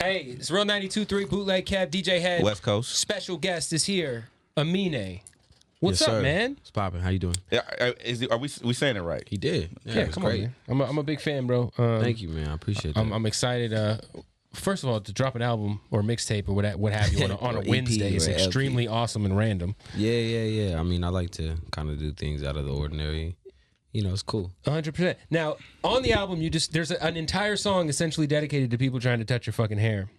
Hey, it's Real 92.3 Bootleg Kev DJ Head. West Coast. Special guest is here, Aminé. What's Yes, up, sir. man? It's popping. How you doing? Yeah, are we saying it right? He did. Yeah, it's come great. on, man. I'm a big fan, bro. Thank you, man. I appreciate that. I'm excited. First of all, to drop an album or mixtape or what have you on a Or Wednesday EP is or extremely awesome and random. Yeah. I mean, I like to kind of do things out of the ordinary. You know, it's cool. 100%. Now, on the album, there's an entire song essentially dedicated to people trying to touch your fucking hair.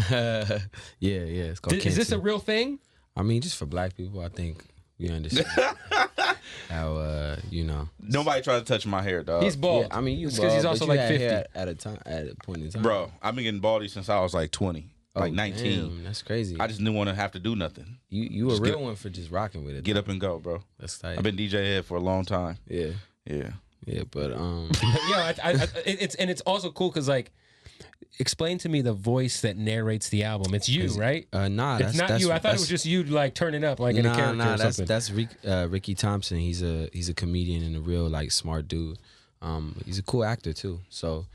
yeah. It's called Is this a Cancer. real thing? I mean, just for black people, I think we understand how, you know. Nobody tried to touch my hair, dog. He's bald. Yeah, I mean, you It's 'cause he's bald, also but you like had 50. hair at a point in time. Bro, I've been getting baldy since I was like 20, like 19. Damn, that's crazy. I just didn't want to have to do nothing. You a just real get- one for just rocking with it. Get up and go, bro. That's tight. I've been DJ Head for a long time. Yeah, but Yeah, it's also cool because like, explain to me the voice that narrates the album. It's you, right? nah, It's not you. I thought it was just you like turning up like in a character or something. That's Ricky Thompson. He's a comedian and a real like smart dude. He's a cool actor too. So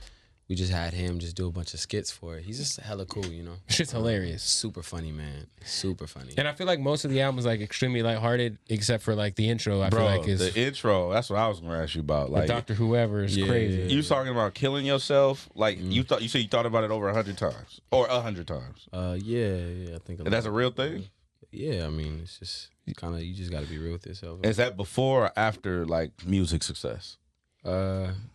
we just had him just do a bunch of skits for it. He's just hella cool, you know. Shit's hilarious. Super funny, man. Super funny. And I feel like most of the album is like extremely lighthearted, except for like the intro. I feel Bro, like is the intro, that's what I was going to ask you about. the Like, Doctor Whoever is Yeah, crazy. yeah. you was talking about killing yourself. Like, you said you thought about it over 100 times or 100 times. Yeah, I think And that's a real thing? Yeah, I mean, it's just kind of you just got to be real with yourself. Is that before or after, like, music success?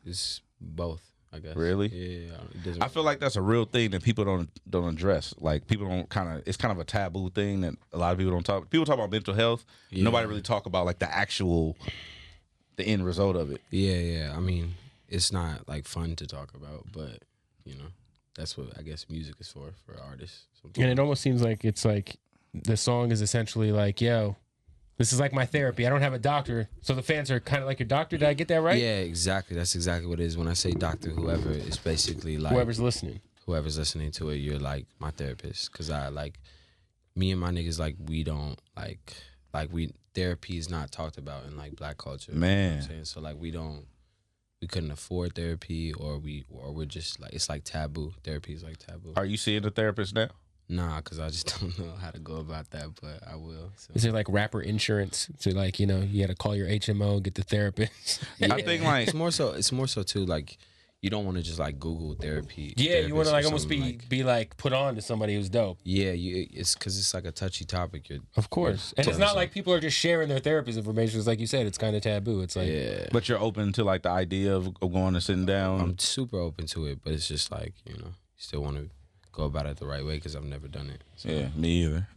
It's both, I guess. Really? Yeah. It doesn't I feel like that's a real thing that people don't address. Like, people don't it's kind of a taboo thing that a lot of people don't talk. People talk about mental health. Yeah. Nobody really talk about like the end result of it. Yeah. I mean, it's not like fun to talk about, but you know, that's what I guess music is for artists. And it almost seems like it's like the song is essentially like, yo, this is like my therapy. I don't have a doctor, so the fans are kind of like your doctor. Did I get that right? Yeah, exactly. That's exactly what it is. When I say doctor, whoever, it's basically like Whoever's listening. whoever's listening to it, you're like my therapist. Cause I like me and my niggas like we don't like therapy is not talked about in like black culture. Man. You know what I'm saying? So like we couldn't afford therapy or we're just like it's like taboo. Therapy is like taboo. Are you seeing a therapist now? Nah, cause I just don't know how to go about that, but I will. So. Is it like rapper insurance? So like, you know, you got to call your HMO, get the therapist. I think like It's more so too like you don't want to just like Google therapy. Yeah, you want to therapist like or almost something, be like put on to somebody who's dope. Yeah, it's because it's like a touchy topic. Of course. And it's not like people are just sharing their therapist information. It's like you said, it's kind of taboo. It's like, Yeah, but you're open to like the idea of going and sitting down. I'm super open to it, but it's just like you know, you still want to go about it the right way because I've never done it. So. Yeah, me either.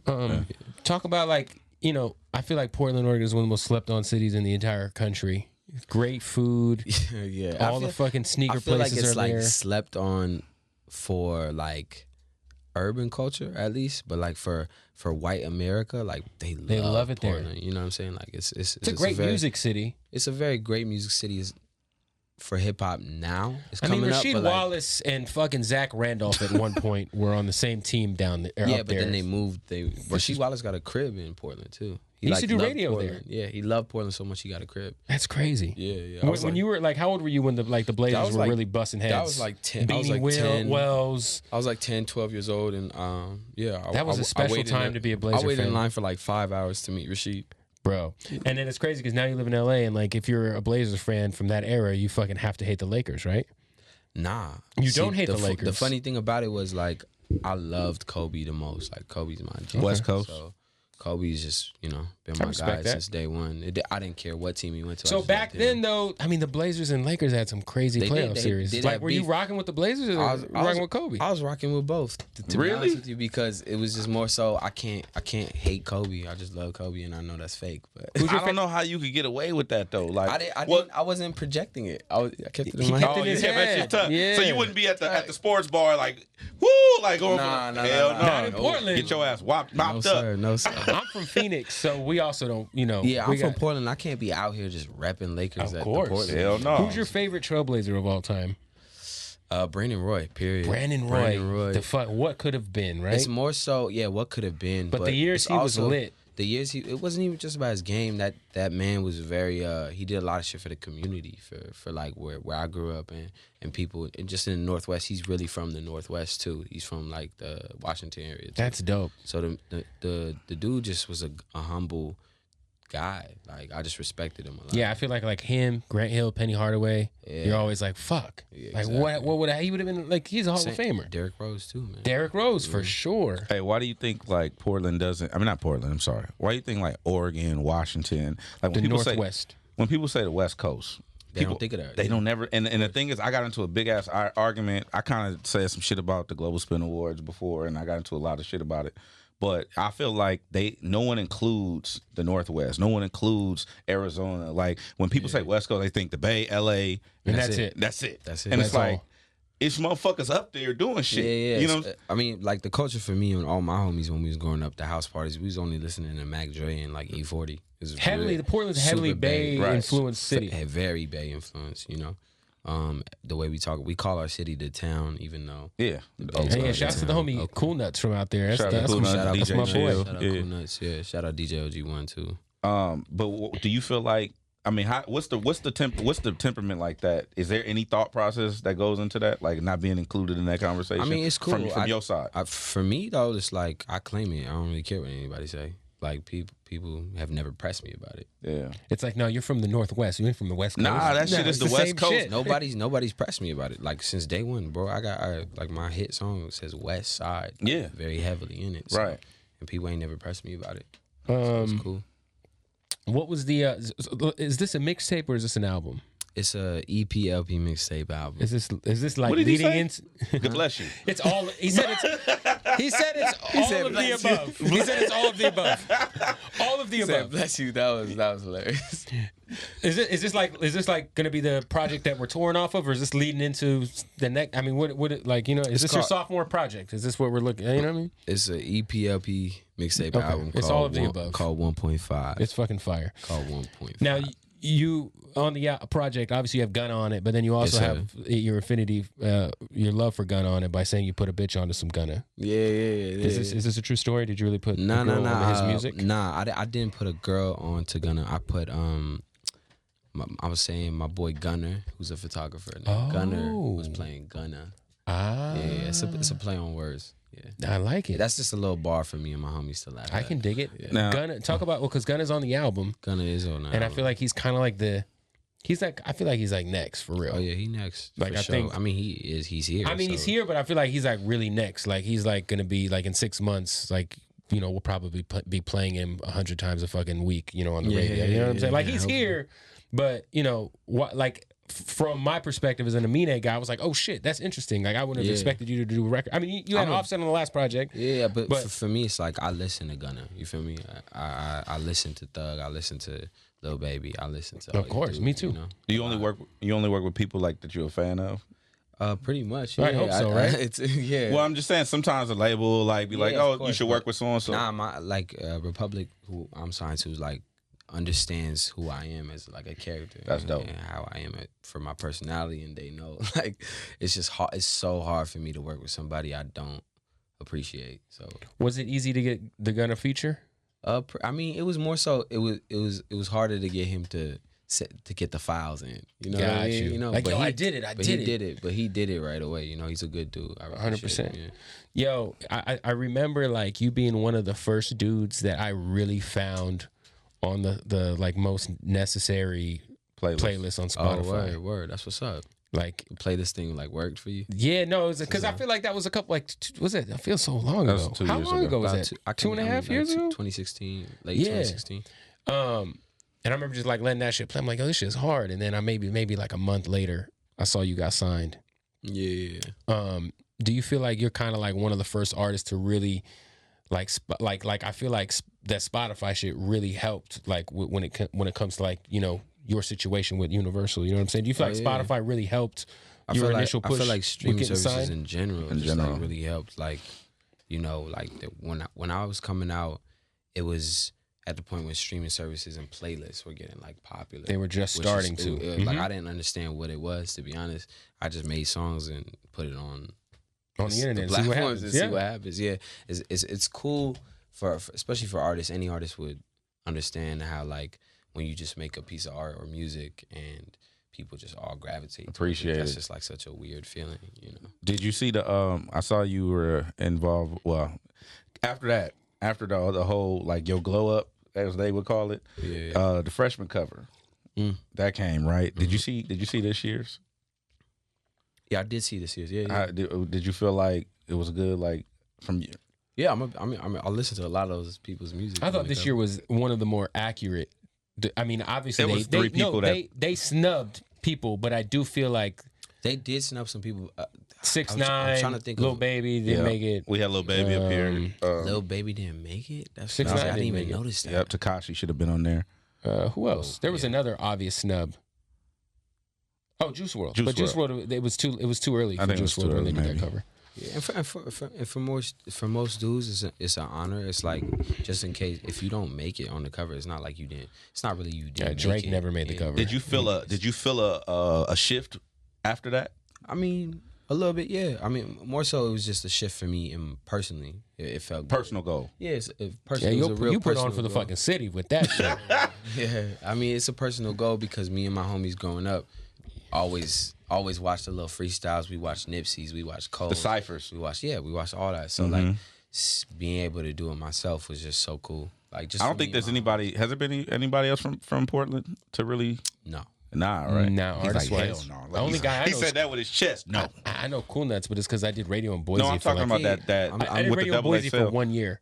talk about like, you know, I feel like Portland, Oregon is one of the most slept on cities in the entire country. Great food. Yeah, All the fucking sneaker I feel like places it's are like there. slept on for like urban culture at least, but like for white America, like they love it there. Portland, you know what I'm saying? Like it's It's a great very, music city. It's a very great music city. For hip hop now, it's I mean, coming Rasheed up. But Wallace and fucking Zach Randolph at one point were on the same team down there. yeah, up but there. then they moved. Rasheed Wallace got a crib in Portland too. He used to do loved radio Portland. there. Yeah, he loved Portland so much he got a crib. That's crazy. Yeah. When you were like, how old were you when the Blazers were like- really busting heads? that was like 10. I was Beanie like 10. Wells. I was like 10, 12 years old, and yeah, That was a special waited time to be a Blazer I waited fan. in line for like 5 hours to meet Rasheed. Bro. And then it's crazy because now you live in LA and like if you're a Blazers fan from that era, you fucking have to hate the Lakers, right? Nah, You don't hate the Lakers. The funny thing about it was like I loved Kobe the most. Like Kobe's my G. West Coast. So Kobe's just been my respect guy that. since day one. I didn't care what team he went to. I So just back loved him. then, though, I mean, the Blazers and Lakers had some crazy They playoff did. They series. did Like, have were you beef. rocking with the Blazers or rocking with Kobe? I was rocking with both. To Really? be honest with you, because it was just more so I can't hate Kobe. I just love Kobe, and I know that's fake. But I don't know how you could get away with that though. Like, I wasn't projecting it. I kept it in my kept head. it in his yeah, that's head. just tough. Yeah. So you wouldn't be at the sports bar like, woo, like going Nah, for nah, hell nah, no. nah. Not in Portland. Get your ass mopped No up. sir, no sir. I'm from Phoenix, so we also don't, you know. Yeah, we I'm from got- Portland. I can't be out here just repping Lakers Of at course. the Portland. Hell no. Who's your favorite Trailblazer of all time? Brandon Roy, period. Brandon Roy. The what could have been, right? It's more so, yeah, what could have been. But the years it's he was lit. the years it wasn't even just about his game. That man was very he did a lot of shit for the community, for like where I grew up and people, and just in the Northwest. He's really from the Northwest too. He's from like the Washington area too. That's dope. So the dude just was a humble guy. Like, I just respected him a lot. Yeah, I feel like him, Grant Hill, Penny Hardaway. Yeah. You're always like, fuck. Yeah, exactly. Like what would he would have been like? He's a Hall of Famer. Derrick Rose too, man. Derrick Rose for sure. Hey, why do you think like Portland doesn't? I mean, not Portland. I'm sorry. Why do you think like Oregon, Washington, like when the people Northwest? When people say the West Coast, they don't think of that. They don't never. And the thing is, I got into a big ass argument. I kind of said some shit about the Global Spin Awards before, and I got into a lot of shit about it. But I feel like no one includes the Northwest. No one includes Arizona. Like when people say West Coast, they think the Bay, LA, and that's it. That's it. That's it. And that's it's like it's motherfuckers up there doing shit. Yeah. You know. I mean, like the culture for me and all my homies when we was growing up, the house parties, we was only listening to Mac Dre and like E40. Heavily, the Portland's heavily Bay influenced city. Very Bay influence. You know. The way we talk, we call our city the town, even though shout out to the homie Cool Nuts from out there. Shout out that's my boy. Shout out Cool Nuts, shout out DJ OG1 too. But do you feel like? I mean, what's the temperament like that? Is there any thought process that goes into that, like not being included in that conversation? I mean, it's cool from your side. For me though, it's like I claim it. I don't really care what anybody say. Like people have never pressed me about it. Yeah, it's like, no, you're from the Northwest. You ain't from the West Coast. Nah, that shit is the West Coast. Shit. Nobody's pressed me about it. Like since day one, bro. I like my hit song says West Side. Yeah, very heavily in it. So, right. And people ain't never pressed me about it. So it's cool. What was the? Is this a mixtape or is this an album? It's a EP LP mixtape album. Is this like leading into? God bless you. It's all. He said it's all of the above. He said it's all of the above. All of the above. Bless you. That was hilarious. Is this like gonna be the project that we're touring off of, or is this leading into the next? I mean, what it like? You know, is this your sophomore project? Is this what we're looking? You know what I mean? It's an EP LP mixtape album. It's all of the above. Called 1.5. It's fucking fire. Called 1.5. Now you on the project, obviously you have Gunna on it, but then you also have your affinity, your love for Gunna on it by saying you put a bitch onto some Gunna. Yeah. Is this a true story? Did you really put no on his music? I didn't put a girl onto Gunna. I put I was saying my boy Gunner, who's a photographer. Gunner was playing Gunna. Yeah, it's a play on words. Yeah, I like it. That's just a little bar for me and my homies to laugh. I can dig it. Yeah. Now, Gunna, talk about because Gunna's on the album. Gunna is on the album, and I feel like he's kind of like I feel like he's like next for real. Oh yeah, he next. Like I think. I mean, he's here. I mean, he's here, but I feel like he's like really next. Like he's like gonna be like in 6 months. Like we'll probably be playing him 100 times a fucking week. On the radio. You know what I'm saying? Like he's here, but what like. From my perspective as an Aminé guy, I was like, "Oh shit, that's interesting." Like I wouldn't have expected you to do a record. I mean, you had Offset on the last project. Yeah, but for me, it's like I listen to Gunna. You feel me? I listen to Thug. I listen to Lil Baby. I listen to. Of course, me too. Do you only work? You only work with people like that you're a fan of? Pretty much. Yeah. I hope so, right? It's Well, I'm just saying. Sometimes a label like be like, "Oh, you should work with so and so." Nah, my Republic, who I'm signed to, is like. Understands who I am as like a character. That's dope. And how I am for my personality, and they know like it's just hard. It's so hard for me to work with somebody I don't appreciate. So was it easy to get the Gunna feature? I mean, it was more so. It was harder to get him to get the files in. You know, what I mean? Like, but I did it. But he did it right away. He's a good dude. 100%. Yo, I remember like you being one of the first dudes that I really found on the like most necessary playlist on Spotify. Oh, word. That's what's up. Like play this thing like worked for you. Yeah, no, because I feel like that was a couple was it? I feel so long ago. How long ago was that? 2.5 years ago. 2016, late 2016. And I remember just like letting that shit play. I'm like, oh, this shit's hard. And then I maybe like a month later, I saw you got signed. Yeah. Do you feel like you're kind of like one of the first artists to really like I feel like that Spotify shit really helped like when it comes to like your situation with Universal, you know what I'm saying? Do you feel like Spotify really helped your initial push? I feel like streaming services signed? in general like really helped. Like when I was coming out, it was at the point when streaming services and playlists were getting like popular. They were just starting to. Like I didn't understand what it was, to be honest. I just made songs and put it on the internet, the platforms and see what happens. Yeah, it's cool for especially for artists, any artist would understand how like when you just make a piece of art or music and people just all gravitate Appreciate towards it. That's it. just like such a weird feeling, you know. Did you see the? I saw you were involved. Well, after that, after the whole like your glow up, as they would call it, the freshman cover that came right. Did you see? Did you see this year's? Yeah, I did see this year's. Yeah. Did you feel like it was good? Like from you? Yeah, I listen to a lot of those people's music. I thought this year was one of the more accurate. I mean, obviously There was three people they snubbed people, but I do feel like they did snub some people. 6ix9ine, I'm trying to think Lil of- Baby didn't make it. We had Lil Baby up here. Lil Baby didn't make it. That's 6ix9ine I didn't didn't even make it. notice that. Yep, Tekashi should have been on there. Who else? There was another obvious snub. Oh, Juice WRLD. But Juice WRLD, it was too early for Juice WRLD when they did that cover. Yeah, and for most dudes, it's an honor. It's like just in case if you don't make it on the cover, it's not like you didn't. It's not really you didn't. Drake make it. never made the cover. Did you feel a shift after that? I mean, a little bit, yeah. I mean, more so it was just a shift for me and personally. It felt good. Personal goal. Yes, Yeah, personally, it was a real you put on personal for the goal. fucking city with that shit. Yeah, I mean, it's a personal goal because me and my homies growing up always watched the little freestyles. We watched Nipsey's, we watched Cole's. The ciphers. We watched all that. So like being able to do it myself was just so cool. Like just I don't for think me there's and my anybody. Has there been anybody else from Portland to really? homies. No. Nah, right? No, He's like, artist-wise. hell no. The only guy I he know said is- that with his chest. No, I know Cool Nuts, but it's because I did radio in Boise. no, I'm for talking like, about that. I did with the radio in double Boise XL. for 1 year.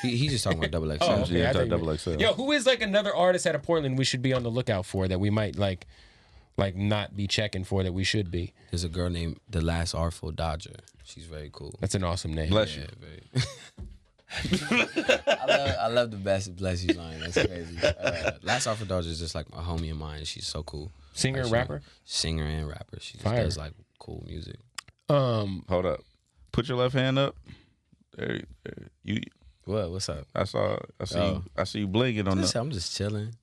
He's just talking about double XL. Oh, okay. Yeah, I thought double you- XL. Yo, who is like another artist out of Portland we should be on the lookout for that we might like not be checking for that we should be? There's a girl named The Last Artful Dodger. She's very cool. That's an awesome name. Bless you. Yeah, very. I love the best bless you line. That's crazy. Last Artful Dodger is just like a homie of mine. She's so cool. Singer, Like, rapper? Singer and rapper. She just Fire. does like cool music. Hold up. Put your left hand up. There you. What? What's up? I see you blinking on the. I'm just chilling.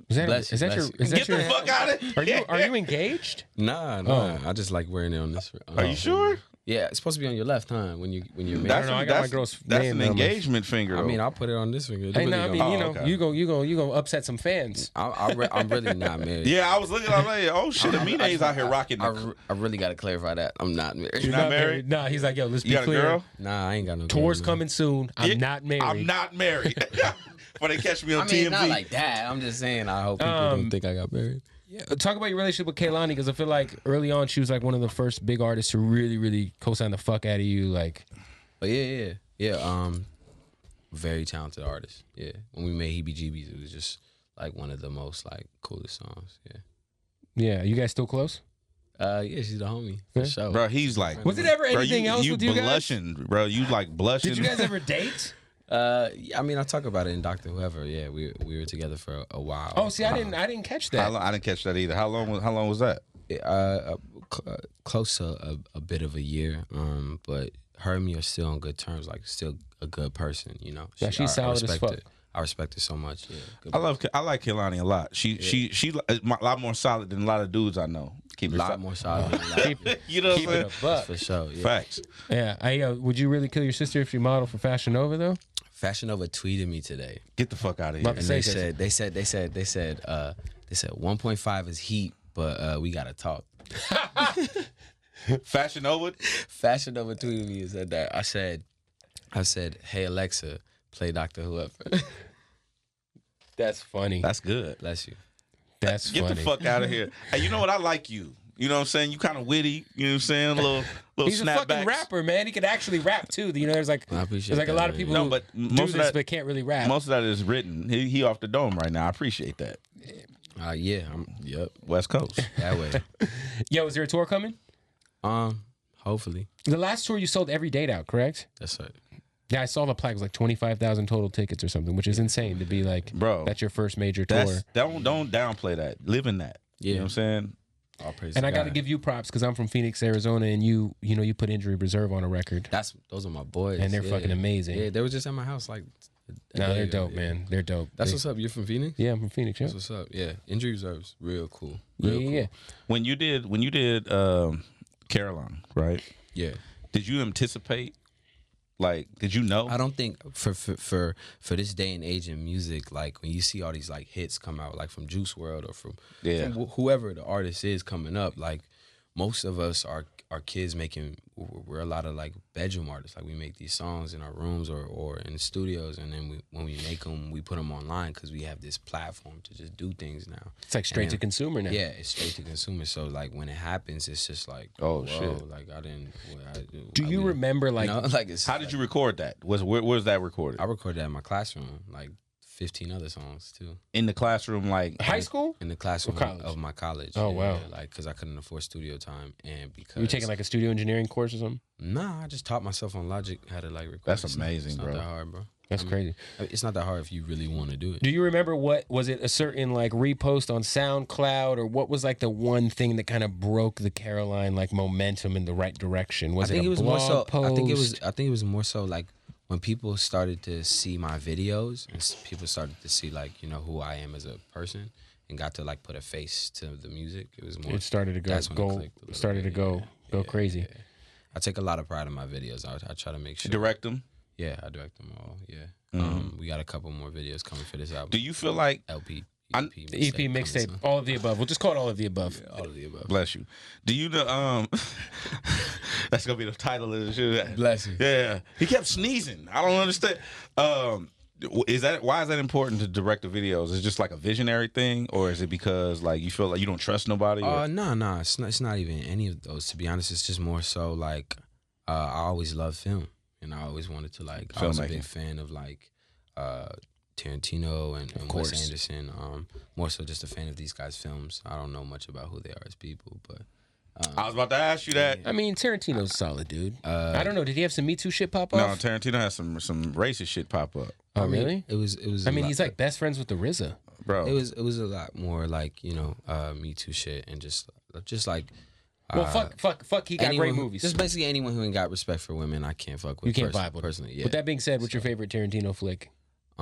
Is that, Bless you, is that your? bless you. Is that Get your? the fuck out of here. Are you engaged? Nah. I just like wearing it on this. Are you sure? Yeah, it's supposed to be on your left, huh? When you're married. don't know. I got my girl's That's name an on my- engagement finger. I Though. mean, I'll put it on this finger. It Hey, really no, I mean, don't- you know, okay. you gonna upset some fans. I'm really not married. Yeah, I was looking. I'm like, oh shit, Aminé's out here rocking. I really got to clarify that. I'm not married. You're not married? Nah, he's like, yo, let's You be got a clear. girl? Nah, I ain't got no Tour's girl, man. coming soon. I'm not married. I'm not married. Before they catch me on I mean, TMZ. not like that. I'm just saying. I hope people don't think I got married. Talk about your relationship with Kehlani, because I feel like early on she was like one of the first big artists to really, really co-sign the fuck out of you. Like, But yeah. Very talented artist. Yeah. When we made Heebie-Jeebies, it was just like one of the most like coolest songs. Yeah. yeah, you guys still close? Yeah, she's the homie for Yeah. sure. Bro, he's like. Was it ever bro, anything else with you guys? blushing, bro. You like blushing. Did you guys ever date? Yeah, I mean, I talk about it in Dr. Whoever. Yeah, we were together for a while. Oh, see, I didn't catch that. I didn't catch that either. How long was that? Close to a bit of a year. But her and me are still on good terms. Like, still a good person. You know. Yeah, she's solid as respect fuck. it. I respect her so much. Yeah. Good I like Kehlani a lot. She a lot more solid than a lot of dudes I know. Keep a it lot solid. more solid. Than a lot. You know what I'm Keep it saying? a buck. For sure. Yeah. Facts. Yeah, would you really kill your sister if she modeled for Fashion Nova though? Fashion Nova tweeted me today. Get the fuck out of here. About to And say they said 1.5 is heat, but we gotta talk. Fashion Nova. Fashion Nova tweeted me and said that. I said, hey Alexa, play Dr. Whoever. That's funny. That's good. Bless you. That's Get funny. the fuck out of here. Hey, you know what? I like you. You know what I'm saying? You kind of witty. You know what I'm saying? Little He's a fucking snapbacks. rapper, man. He could actually rap too. You know, there's like I appreciate a that, lot of man. people No, who but do most of this that- but can't really rap. Most of that is written. He off the dome right now. I appreciate that. Yeah, yep, West Coast. that way. Yo, is there a tour coming? Hopefully. The last tour you sold every date out, correct? That's right. Yeah, I saw the plaque was like 25,000 total tickets or something, which is insane to be like, Bro, that's your first major tour. Don't downplay that. Live in that. You know what I'm saying? All praise And to I got to God. give you props because I'm from Phoenix, Arizona, and you put Injury Reserve on a record. Those are my boys. And they're yeah. fucking amazing. Yeah, they were just at my house like a No, day they're ago, dope, yeah. man. They're dope. That's They- what's up. You're from Phoenix? Yeah, I'm from Phoenix. Yeah, That's what's up. Yeah. Injury Reserve's real cool. yeah, Real yeah. When you did Caroline, right? Yeah. Did you anticipate Like, did you know? I don't think for this day and age in music, like when you see all these like hits come out, like from Juice WRLD or from whoever the artist is coming up, like most of us are kids we're a lot of like bedroom artists. Like we make these songs in our rooms or in the studios, and then when we make them, we put them online because we have this platform to just do things now. It's like straight to consumer now. Yeah, it's straight to consumer. So like when it happens, it's just like, oh whoa, shit. like I didn't. Do you remember like? You know, like how did you record that? Where was that recorded? I recorded that in my classroom, like 15 other songs too. In the classroom, like high school? In the classroom of my college. Oh wow! Like because I couldn't afford studio time, and because you were taking like a studio engineering course or something. Nah, I just taught myself on Logic how to like record. That's amazing, it's bro. Not that hard, bro. That's crazy. It's not that hard if you really want to do it. Do you remember what was it? A certain like repost on SoundCloud, or what was like the one thing that kind of broke the Caroline like momentum in the right direction? Was it a blog post? I think it was more so like when people started to see my videos and people started to see like, you know, who I am as a person and got to like put a face to the music. It was more. It started to go crazy. Yeah. I take a lot of pride in my videos. I try to make sure. You direct them? Yeah, I direct them all. Yeah. Mm-hmm. We got a couple more videos coming for this album. Do you feel like LP? EP mixtape, all of the above. We'll just call it all of the above. Yeah, all of the above. Bless you. Do you know? That's gonna be the title of the shit. Bless you. Yeah, he kept sneezing. I don't understand. Why is that important to direct the videos? Is it just like a visionary thing, or is it because like you feel like you don't trust nobody? No. It's not even any of those. To be honest, it's just more so like I always loved film, and I always wanted to like. I was a big fan of like Tarantino and Wes Anderson. More so just a fan of these guys' films. I don't know much about who they are as people, but I was about to ask you that. I mean, Tarantino's solid, dude. I don't know. Did he have some Me Too shit pop off? No, Tarantino has some racist shit pop up. Oh, really? It was. I mean, he's like best friends with the RZA, bro. It was a lot more like, you know, Me Too shit and just like. Well, fuck. He got great movies. Just basically anyone who ain't got respect for women, I can't fuck with. You can't vibe with personally. Yeah. With that being said, what's your favorite Tarantino flick?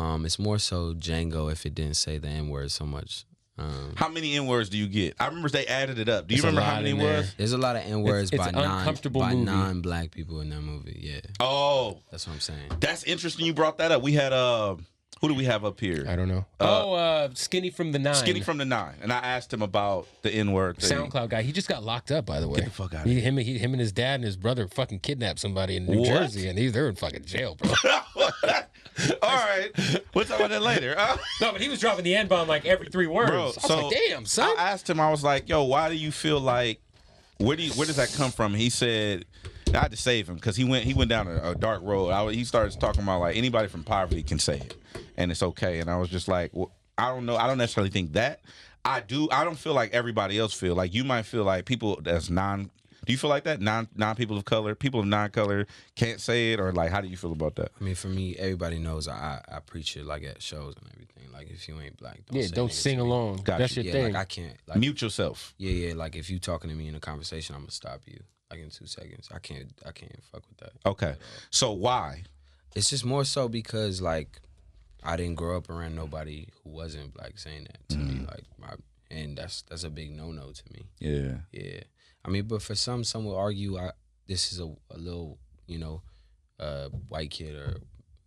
It's more so Django if it didn't say the N word so much. How many N words do you get? I remember they added it up. Do you remember how many was? There's a lot of N words by movie. non-black people in that movie. Yeah. Oh, that's what I'm saying. That's interesting. You brought that up. We had who do we have up here? I don't know. Skinny from the Nine. Skinny from the Nine. And I asked him about the N word thing. SoundCloud guy. He just got locked up, by the way. Get the fuck out of here. Him and his dad and his brother fucking kidnapped somebody in New Jersey, and they're in fucking jail, bro. All right. We'll talk about that later. No, but he was dropping the N-bomb like every 3 words. Bro, I was like, damn, son. I asked him, I was like, yo, why do you feel like, where does that come from? He said, I had to save him because he went down a dark road. He started talking about like anybody from poverty can say it, and it's okay. And I was just like, well, I don't know. I don't necessarily think that. I don't feel like everybody else feel. Like you might feel like people that's do you feel like that? Non people of color, people of non-color can't say it, or like how do you feel about that? I mean, for me, everybody knows I preach it like at shows and everything. Like if you ain't black, don't sing along. That's your thing. Like I can't mute yourself. Yeah. Like if you talking to me in a conversation, I'm gonna stop you like in 2 seconds. I can't fuck with that. Okay, so why? It's just more so because like I didn't grow up around nobody who wasn't black saying that to me. Like and that's a big no to me. Yeah. I mean, but for some will argue this is a little, you know, white kid or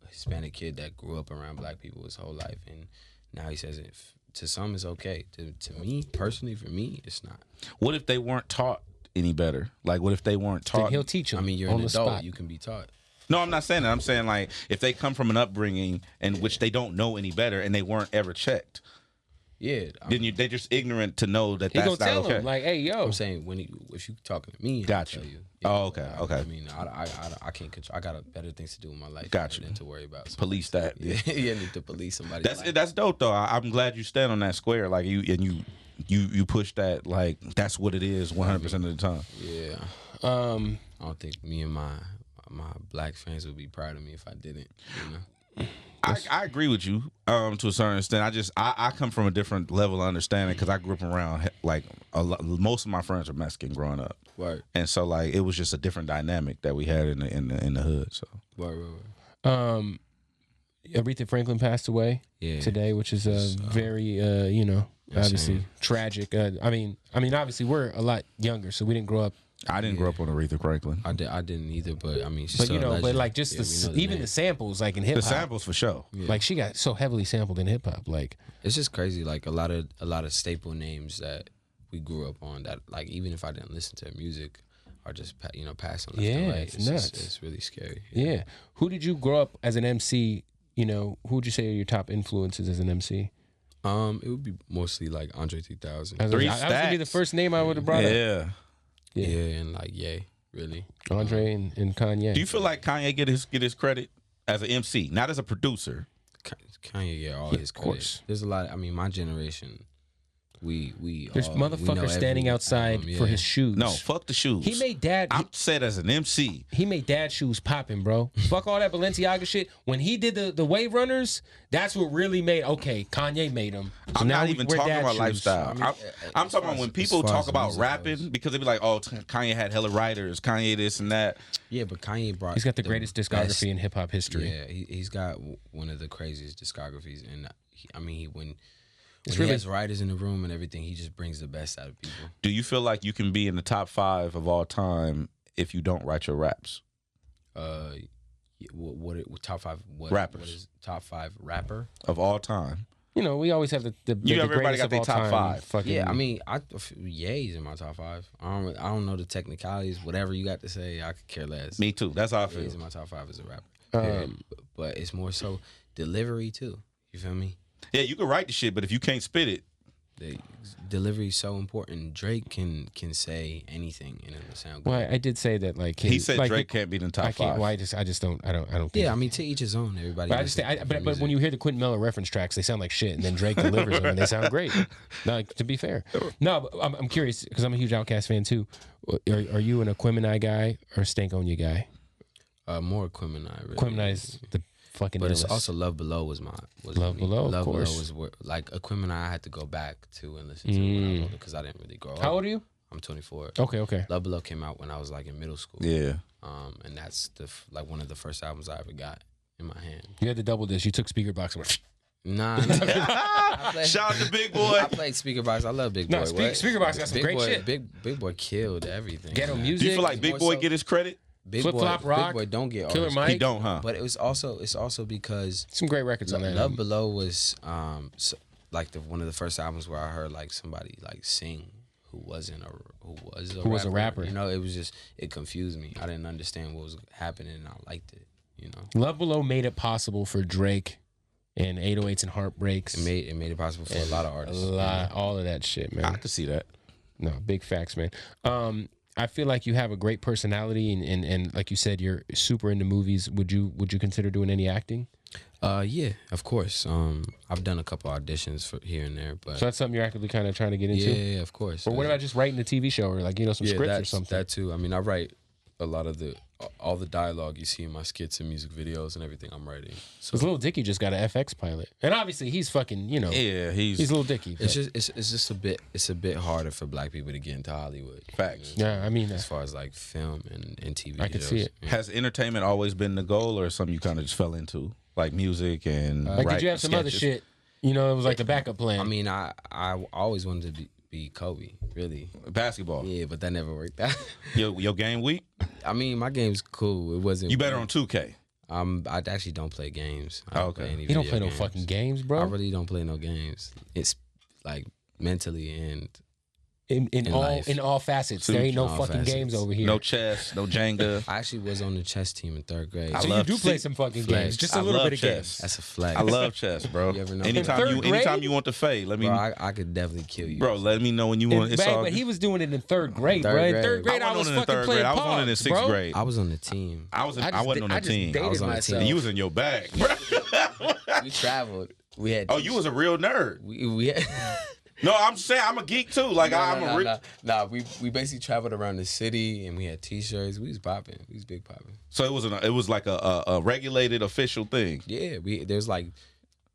Hispanic kid that grew up around black people his whole life, and now he says it. To some, it's okay. To me, personally, for me, it's not. What if they weren't taught any better? Like, what if they weren't taught? Then he'll teach them. I mean, you're an adult. Spot. You can be taught. No, I'm not saying that. I'm saying like if they come from an upbringing in which they don't know any better and they weren't ever checked. Yeah, they're just ignorant to know that that's not okay. Tell him, like, hey, yo. I'm saying if you talking to me, got you. Tell you. Oh, okay. I mean, I can't control. I got better things to do in my life. Got you. Than to worry about. Police that. Yeah, you need to police somebody. That's dope though. I'm glad you stand on that square. Like you push that. Like that's what it is 100% of the time. Yeah. I don't think me and my black fans would be proud of me if I didn't. You know. I agree with you to a certain extent. I come from a different level of understanding because I grew up around like most of my friends are Mexican growing up, right? And so like it was just a different dynamic that we had in the hood. So right. Aretha Franklin passed away today, which is very obviously tragic. I mean obviously we're a lot younger, so we didn't grow up I didn't grow up on Aretha Franklin. I didn't either, but I mean, she's But still a legend. but like just even the samples, like in hip hop, The samples for sure. Yeah. like she got so heavily sampled in hip hop, like It's just crazy. Like a lot of staple names that we grew up on. That like even if I didn't listen to their music, are just passing left and right. It's nuts. It's really scary. Yeah. Who did you grow up as an MC? You know, who would you say are your top influences as an MC? It would be mostly like Andre 3000. That was gonna be the first name I would have brought up. Yeah. Yeah, and like Ye, really. Andre and Kanye. Do you feel like Kanye get his credit as an MC, not as a producer? Kanye get all his credit. course. There's a lot. I mean, my generation, we There's all, we know motherfuckers standing every outside album, for yeah. his shoes. No, fuck the shoes. He made dad. I'm said as an MC. He made dad shoes popping, bro. Fuck all that Balenciaga shit. When he did the Wave Runners, that's what really made. Okay, Kanye made them. So I'm now not we even wear talking dad about shoes. lifestyle. I mean, I'm talking about when people as far talk as about music rapping goes. because they be like, "Oh, Kanye had hella writers. Kanye this and that." Yeah, but Kanye brought. He's got the greatest discography best- in hip hop history. Yeah, he's got one of the craziest discographies, and when It's he really- has writers in the room and everything, he just brings the best out of people. Do you feel like you can be in the top 5 of all time if you don't write your raps? What top 5 Rappers. What is top 5 rapper? Of all time. You know, we always have the You have everybody greatest got of their all top time 5. Fucking, Yeah, I mean, Ye's in my top 5. I don't know the technicalities. Whatever you got to say, I could care less. Me too. That's how I feel. Ye's in my top 5 as a rapper. Period. But it's more so delivery too. You feel me? Yeah, you can write the shit, but if you can't spit it, The delivery is so important. Drake can say anything and it'll sound good. well, I did say that. Like he said like, Drake can't be in the top I can't. 5. Well, I just don't. I don't think. Yeah, I mean, to each his own. Everybody. But I just think, but when you hear the Quentin Miller reference tracks, they sound like shit, and then Drake delivers them, and they sound great. No, like, to be fair, no, but I'm curious because I'm a huge Outkast fan too. Are you an Aquemini guy or Stankonia guy? more Aquemini. Really. Aquemini is the fucking. But it's illest. also Love Below was Love Below, of Love course. Below was like Aquemini. I had to go back to and listen to when I was older because I didn't really grow up. How old are you? I'm 24. Okay. Love Below came out when I was like in middle school. Yeah. And that's like one of the first albums I ever got in my hand. You had the double disc. You took speaker box and went. Nah. Shout out to Big Boy. I played speaker box. I love Big Boy. No, Speaker Box got some Big great Boy, shit. Big Boy killed everything. Ghetto man. music. Do you feel like Big More Boy so- get his credit? Big Flip Boy, Flop Rock, Big Boy don't get all Killer his Mike. He don't, huh? But it's also because Some great records on that. Love Below was like one of the first albums where I heard like somebody like sing who was a rapper. You know, it confused me. I didn't understand what was happening, and I liked it. You know, Love Below made it possible for Drake and 808s and Heartbreaks. it made it possible for a lot of artists. All of that shit, man. I could see that. No, big facts, man. I feel like you have a great personality, and like you said, you're super into movies. Would you consider doing any acting? Yeah, of course. I've done a couple auditions for here and there, but So that's something you're actively kind of trying to get into. yeah, of course. Or what about just writing a TV show or like some scripts or something? That too. I mean, I write a lot of all the dialogue you see in my skits and music videos and everything I'm writing. So Because Lil Dicky just got an FX pilot, and obviously he's fucking Yeah, he's Lil Dicky. it's just a bit harder for black people to get into Hollywood. facts. Yeah, I mean As far as like film and TV, I could see it. Yeah. Has entertainment always been the goal, or something you kind of just fell into, like music and Like, did you have some other sketches? shit? It was like the backup plan. I mean, I always wanted to be Kobe, really. Basketball. Yeah, but that never worked out. Your game weak? I mean, my game's cool. It wasn't. You better on 2K. I actually don't play games. I don't Okay. play any you don't video play no games. fucking games, bro. I really don't play no games. It's like mentally and in life. all facets, there ain't no all fucking facets. games over here. No chess, no Jenga. I actually was on the chess team in 3rd grade. I so love you do play see- some fucking flex. games, just a I little love bit of chess. games. That's a flex. I love chess, bro. You ever know? Anytime In you third grade? anytime you want to fade, let me Bro, I could definitely kill you. bro, let me know when you want. It's all But he was doing it in 3rd grade, Third bro. In grade. 3rd grade, I, wasn't was on in fucking third playing grade. I was on it in Pogs, 6th bro. grade. I was on the team. I wasn't on the team. dated I was on the myself. team. You was in your bag, bro. We traveled. We had. Oh, you was a real nerd. We had. No, I'm saying I'm a geek too. Like Nah, we basically traveled around the city and we had T-shirts. We was popping. We was big popping. So it was like a regulated official thing. Yeah, there's like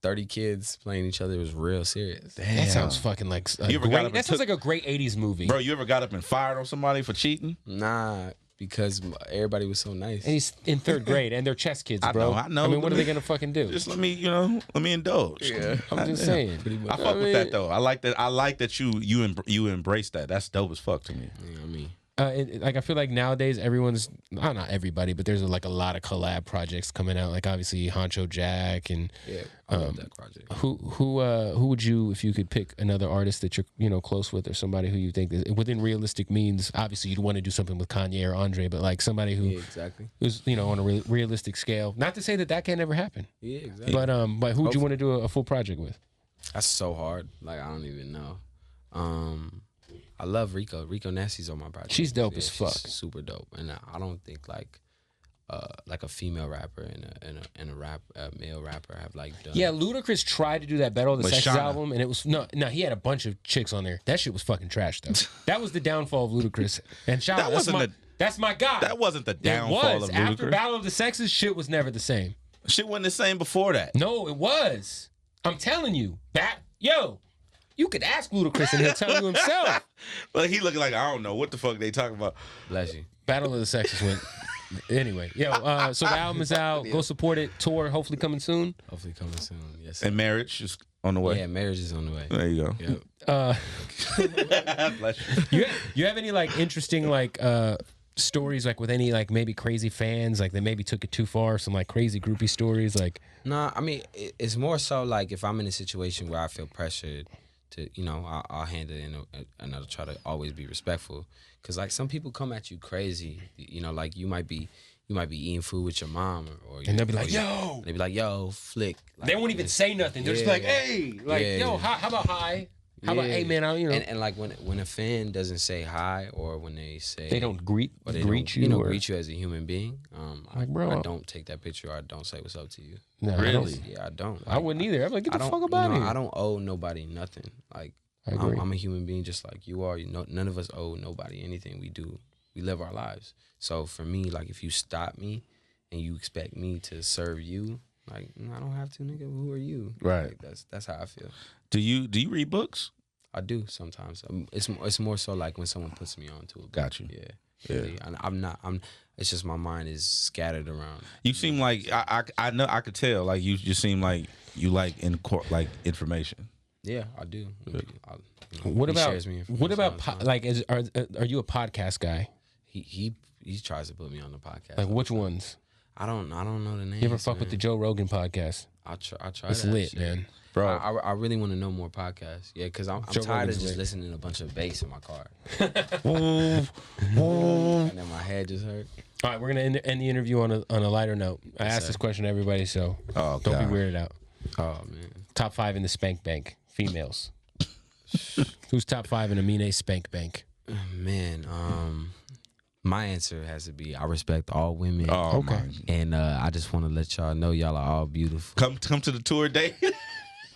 30 kids playing each other. It was real serious. That sounds fucking like You ever got up and that sounds took- like a great 80s movie. Bro, you ever got up and fired on somebody for cheating? Nah, because everybody was so nice. And he's in 3rd grade, and they're chess kids, bro. I know. I mean, what are they gonna fucking do? Just let me indulge. Yeah. I'm just saying. I fuck with that though. I like that you embrace that. That's dope as fuck to me. Yeah, I mean, like I feel like nowadays everyone's not everybody, but there's like a lot of collab projects coming out. Like obviously Honcho Jack and I love that project. Who would you, if you could pick another artist that you're close with, or somebody who you think is within realistic means? Obviously you'd want to do something with Kanye or Andre, but like somebody who who's on a realistic scale. Not to say that can never happen. Yeah, exactly. But who would you want to do a full project with? That's so hard. Like I don't even know. I love Rico. Rico Nasty's on my project. She's dope as fuck. She's super dope, and I don't think like a female rapper and a male rapper have like done. Yeah, Ludacris tried to do that Battle of the Sexes Shauna. album, and it was no. He had a bunch of chicks on there. That shit was fucking trash though. That was the downfall of Ludacris. And shout out, that's my guy. That wasn't the downfall of Ludacris. After Battle of the Sexes, shit was never the same. Shit wasn't the same before that. No, it was. I'm telling you, you could ask Ludacris and he'll tell you himself. But he looking like I don't know what the fuck they talking about. Bless you. Battle of the Sexes went. Anyway, so the album is out. Go support it. Tour hopefully coming soon. Hopefully coming soon. Yes. And Marriage is on the way. Yeah, Marriage is on the way. There you go. Yep. Bless you. You have any like interesting like stories like with any like maybe crazy fans like they maybe took it too far? Some like crazy groupie stories like. Nah, I mean it's more so like if I'm in a situation where I feel pressured to, I'll handle it and I'll try to always be respectful. Cause like some people come at you crazy, like you might be eating food with your mom or and they'll be like, yo. They'll be like, yo, flick. Like, they won't even say nothing. They're just like, hey, like, yo, how about hi? How about, hey, man, And like when a fan doesn't say hi or when they say they don't greet you, greet you as a human being. Like, bro, I don't take that picture. Or I don't say what's up to you. No, really? I don't. I wouldn't either. I'm like, get the fuck up out of here. I don't owe nobody nothing. Like I'm a human being just like you are. None of us owe nobody anything. We live our lives. So for me, like if you stop me and you expect me to serve you, like I don't have to, nigga. Who are you? Right. Like, that's how I feel. Do you read books? I do sometimes. It's more so like when someone puts me on to it. Got you. Yeah. Really. And I'm. It's just my mind is scattered around. You seem like I know I could tell. Like you just seem like you like information. Yeah, I do. What about like are you a podcast guy? He tries to put me on the podcast. Like which ones? I don't know the names. You ever fuck with the Joe Rogan podcast? I try. It's lit, shit. Man. Bro, I really want to know more podcasts. Yeah, because I'm tired of just listening to a bunch of bass in my car. And then my head just hurt. All right, we're gonna end the interview on a lighter note. I asked this question to everybody, so don't be weirded out. Oh man, top 5 in the spank bank, females. Who's top 5 in Aminé spank bank? Man, my answer has to be I respect all women. Oh, okay. And I just want to let y'all know y'all are all beautiful. Come to the tour day.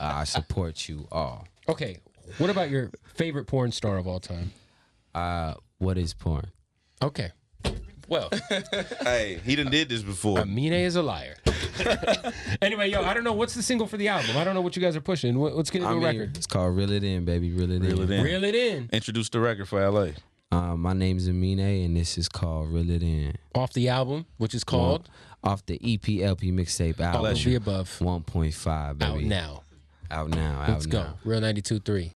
I support you all. Okay, what about your favorite porn star of all time? What is porn? Okay. Well, hey, he done did this before. Aminé is a liar. Anyway, yo, I don't know what's the single for the album. I don't know what you guys are pushing. Let's get into a record. It's called Reel It In, baby. Reel It In. Reel It In. Introduce the record for LA. My name's Aminé, and this is called Reel It In. Off the album, which is called? Off the EPLP mixtape album. All of the above. 1.5, baby. Out now. Out now. Let's go. Real 92.3.